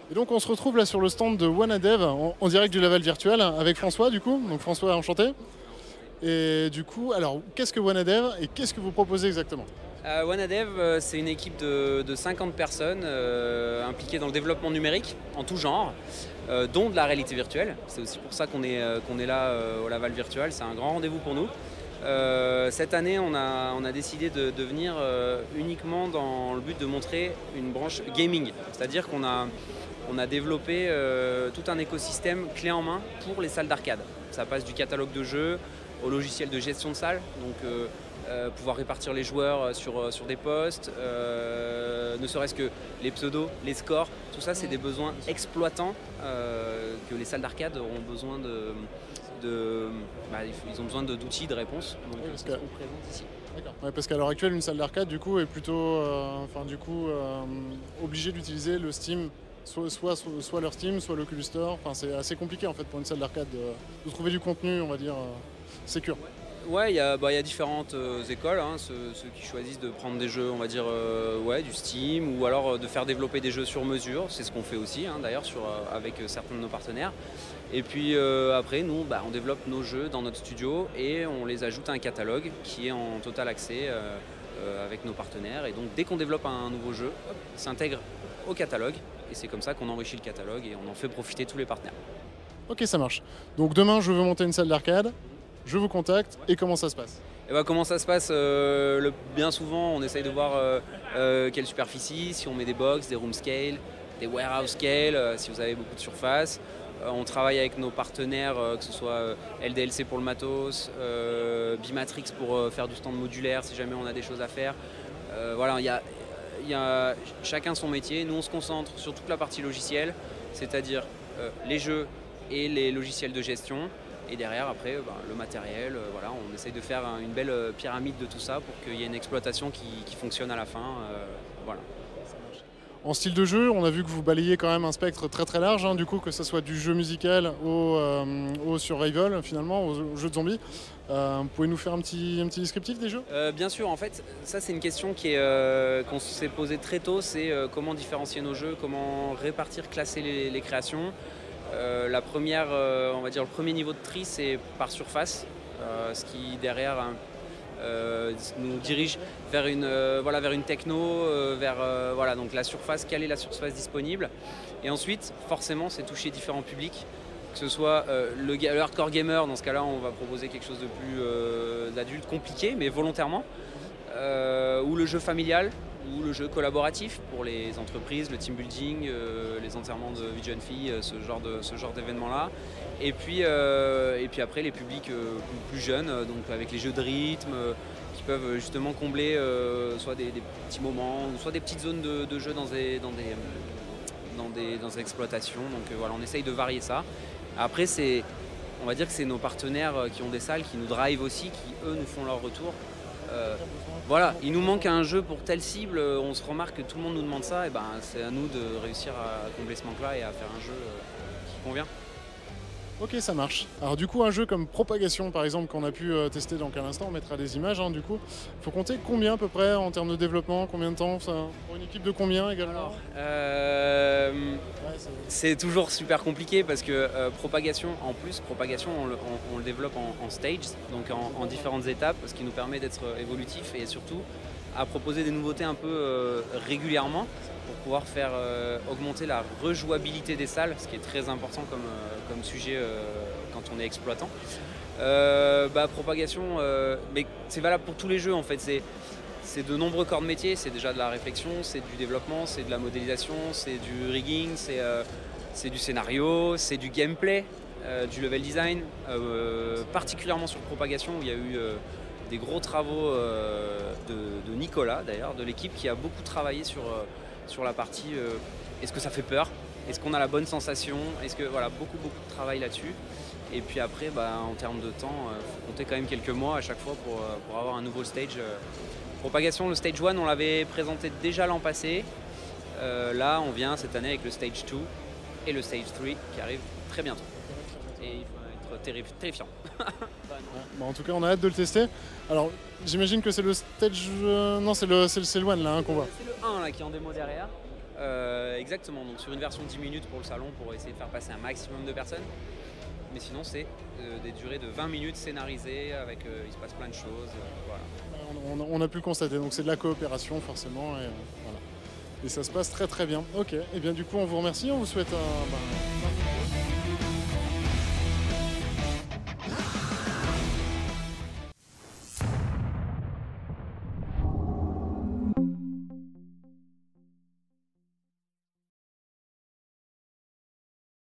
Et donc on se retrouve là sur le stand de Wanadev en direct du Laval virtuel avec François du coup. Donc François, enchanté. Et du coup, alors qu'est-ce que Wanadev et qu'est-ce que vous proposez exactement? Wanadev, c'est une équipe de 50 personnes impliquées dans le développement numérique en tout genre, dont de la réalité virtuelle. C'est aussi pour ça qu'on est là au Laval Virtual, c'est un grand rendez-vous pour nous. Cette année, on a décidé de venir uniquement dans le but de montrer une branche gaming, c'est-à-dire qu'on a développé tout un écosystème clé en main pour les salles d'arcade. Ça passe du catalogue de jeux au logiciel de gestion de salle, donc pouvoir répartir les joueurs sur des postes, ne serait-ce que les pseudos, les scores, tout ça c'est des besoins exploitants que les salles d'arcade ont besoin ils ont besoin d'outils de réponse, donc Oui, parce c'est ce qu'on présente ici. D'accord. Ouais, parce qu'à l'heure actuelle, une salle d'arcade du coup est plutôt, obligée d'utiliser le Steam, soit leur Steam, soit l'Oculus Store. Enfin, c'est assez compliqué en fait pour une salle d'arcade de trouver du contenu, on va dire, sécure. Ouais, il y a différentes écoles, hein, ceux qui choisissent de prendre des jeux, on va dire, du Steam, ou alors de faire développer des jeux sur mesure. C'est ce qu'on fait aussi, hein, d'ailleurs, avec certains de nos partenaires. Et puis après, nous, on développe nos jeux dans notre studio et on les ajoute à un catalogue qui est en total accès avec nos partenaires. Et donc, dès qu'on développe un nouveau jeu, hop, il s'intègre au catalogue. Et c'est comme ça qu'on enrichit le catalogue et on en fait profiter tous les partenaires. Ok, ça marche. Donc demain, je veux monter une salle d'arcade, je vous contacte et comment ça se passe? Et comment ça se passe bien souvent, on essaye de voir quelle superficie, si on met des box, des room scale, des warehouse scale, si vous avez beaucoup de surface. On travaille avec nos partenaires, que ce soit LDLC pour le matos, Bimatrix pour faire du stand modulaire si jamais on a des choses à faire. Voilà, il y a chacun son métier. Nous, on se concentre sur toute la partie logicielle, c'est-à-dire les jeux et les logiciels de gestion. Et derrière, après, le matériel, voilà, on essaye de faire une belle pyramide de tout ça pour qu'il y ait une exploitation qui fonctionne à la fin. Voilà. En style de jeu, on a vu que vous balayez quand même un spectre très très large, hein, du coup, que ce soit du jeu musical au survival, finalement, au jeu de zombies. Vous pouvez nous faire un petit descriptif des jeux? Bien sûr, en fait, ça c'est une question qu'on s'est posée très tôt, c'est comment différencier nos jeux, comment répartir, classer les créations. La première, on va dire le premier niveau de tri, c'est par surface, ce qui derrière nous dirige vers une techno, donc la surface, quelle est la surface disponible. Et ensuite, forcément, c'est toucher différents publics, que ce soit le hardcore gamer, dans ce cas-là, on va proposer quelque chose de plus adulte, compliqué, mais volontairement, ou le jeu familial, ou le jeu collaboratif pour les entreprises, le team building, les enterrements de vie de jeune fille, ce genre d'événements-là. Et puis après les publics plus jeunes, donc avec les jeux de rythme, qui peuvent justement combler soit des petits moments, ou soit des petites zones de jeu dans des exploitations. Donc voilà, on essaye de varier ça. Après, on va dire que c'est nos partenaires qui ont des salles qui nous drive aussi, qui eux nous font leur retour. Voilà, il nous manque un jeu pour telle cible, on se remarque que tout le monde nous demande ça, et c'est à nous de réussir à combler ce manque-là et à faire un jeu qui convient. Ok, ça marche. Alors du coup, un jeu comme Propagation, par exemple, qu'on a pu tester dans un instant, on mettra des images, hein, du coup. Il faut compter combien à peu près en termes de développement, combien de temps ça, pour une équipe de combien également? C'est toujours super compliqué parce que Propagation, on le développe en stages, donc en différentes étapes, ce qui nous permet d'être évolutif et surtout à proposer des nouveautés un peu régulièrement pour pouvoir faire augmenter la rejouabilité des salles, ce qui est très important comme sujet quand on est exploitant. Propagation, mais c'est valable pour tous les jeux en fait. C'est de nombreux corps de métier, c'est déjà de la réflexion, c'est du développement, c'est de la modélisation, c'est du rigging, c'est du scénario, c'est du gameplay, du level design, particulièrement sur Propagation où il y a eu des gros travaux de Nicolas d'ailleurs, de l'équipe qui a beaucoup travaillé sur la partie est-ce que ça fait peur, est-ce qu'on a la bonne sensation, beaucoup de travail là-dessus. Et puis après, en termes de temps, il faut compter quand même quelques mois à chaque fois pour avoir un nouveau stage. Propagation, le stage 1, on l'avait présenté déjà l'an passé. Là, on vient cette année avec le stage 2 et le stage 3 qui arrive très bientôt. Et il faut être terrifiant. En tout cas, on a hâte de le tester. Alors, j'imagine que c'est le stage... non, c'est le one là, hein, qu'on voit. C'est le 1 là, qui est en démo derrière. Exactement, donc sur une version 10 minutes pour le salon pour essayer de faire passer un maximum de personnes. Mais sinon, c'est des durées de 20 minutes scénarisées, avec il se passe plein de choses. Voilà. On a pu le constater, donc c'est de la coopération forcément, et voilà. Et ça se passe très très bien. Ok, et bien du coup on vous remercie, on vous souhaite un